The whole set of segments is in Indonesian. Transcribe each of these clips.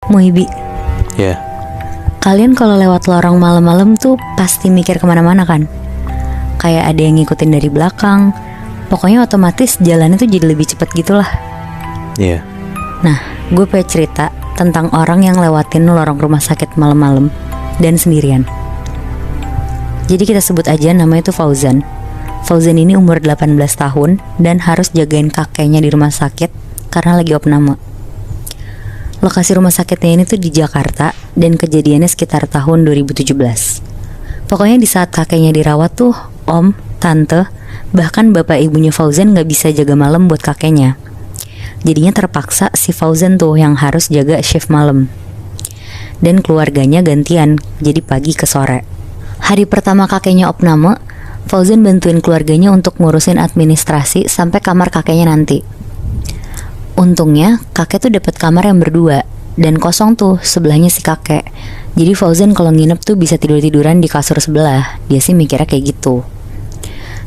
Muibi, Ya. kalian kalau lewat lorong malam-malam tuh pasti mikir kemana-mana kan? Kayak ada yang ngikutin dari belakang. Pokoknya otomatis jalannya tuh jadi lebih cepat gitulah. Iya. Nah, gue pengen cerita tentang orang yang lewatin lorong rumah sakit malam-malam dan sendirian. Jadi kita sebut aja namanya tuh Fauzan. Fauzan ini umur 18 tahun dan harus jagain kakeknya di rumah sakit karena lagi opname. Lokasi rumah sakitnya ini tuh di Jakarta dan kejadiannya sekitar tahun 2017. Pokoknya di saat kakeknya dirawat tuh om, tante, bahkan bapak ibunya Fauzan gak bisa jaga malam buat kakeknya. Jadinya terpaksa si Fauzan tuh yang harus jaga shift malam. Dan keluarganya gantian, jadi pagi ke sore. Hari pertama kakeknya opname, Fauzan bantuin keluarganya untuk ngurusin administrasi sampai kamar kakeknya nanti. Untungnya kakek tuh dapat kamar yang berdua dan kosong tuh sebelahnya si kakek. Jadi Fauzan kalau nginep tuh bisa tidur-tiduran di kasur sebelah. Dia sih mikirnya kayak gitu.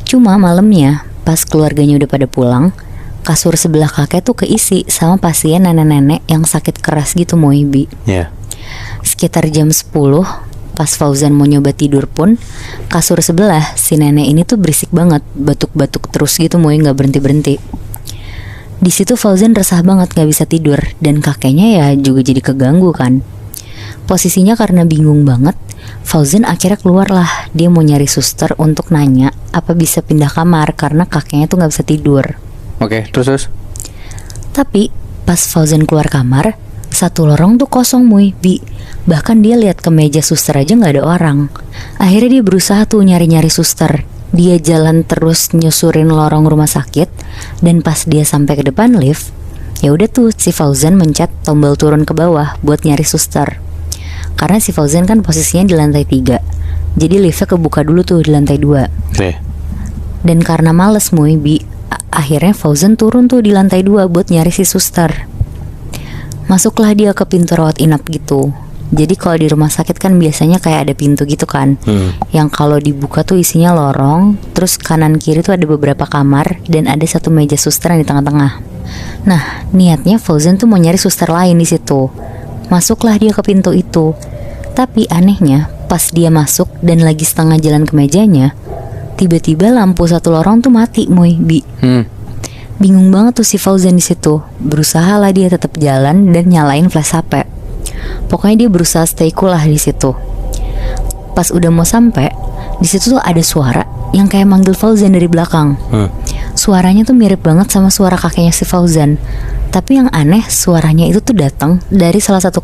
Cuma malamnya pas keluarganya udah pada pulang, kasur sebelah kakek tuh keisi sama pasien nenek-nenek yang sakit keras gitu Moibi. Ya. Sekitar jam 10 pas Fauzan mau nyoba tidur pun, kasur sebelah si nenek ini tuh berisik banget, batuk-batuk terus gitu Moi, gak berhenti-berhenti. Di situ Fauzan resah banget gak bisa tidur dan kakeknya ya juga jadi keganggu kan. Posisinya karena bingung banget, Fauzan akhirnya keluar lah. Dia mau nyari suster untuk nanya apa bisa pindah kamar karena kakeknya tuh gak bisa tidur. Oke, terus. Tapi pas Fauzan keluar kamar, satu lorong tuh kosong Bi. Bahkan dia lihat ke meja suster aja gak ada orang. Akhirnya dia berusaha tuh nyari-nyari suster. Dia jalan terus nyusurin lorong rumah sakit dan pas dia sampai ke depan lift, ya udah tuh si Fauzan mencet tombol turun ke bawah buat nyari suster. Karena si Fauzan kan posisinya di lantai 3. Jadi liftnya kebuka dulu tuh di lantai 2. Oke. Dan karena males Bi, akhirnya Fauzan turun tuh di lantai 2 buat nyari si suster. Masuklah dia ke pintu rawat inap gitu. Jadi kalau di rumah sakit kan biasanya kayak ada pintu gitu kan, yang kalau dibuka tuh isinya lorong, terus kanan kiri tuh ada beberapa kamar dan ada satu meja suster yang di tengah-tengah. Nah, niatnya Fauzan tuh mau nyari suster lain di situ. Masuklah dia ke pintu itu. Tapi anehnya, pas dia masuk dan lagi setengah jalan ke mejanya, tiba-tiba lampu satu lorong tuh mati, Bi. Bingung banget tuh si Fauzan di situ. Berusaha lah dia tetap jalan dan nyalain flash HP. Pokoknya dia berusaha stay cool lah di situ. Pas udah mau sampai, di situ tuh ada suara yang kayak manggil Fauzan dari belakang. Suaranya tuh mirip banget sama suara kakeknya si Fauzan. Tapi yang aneh, suaranya itu tuh datang dari salah satu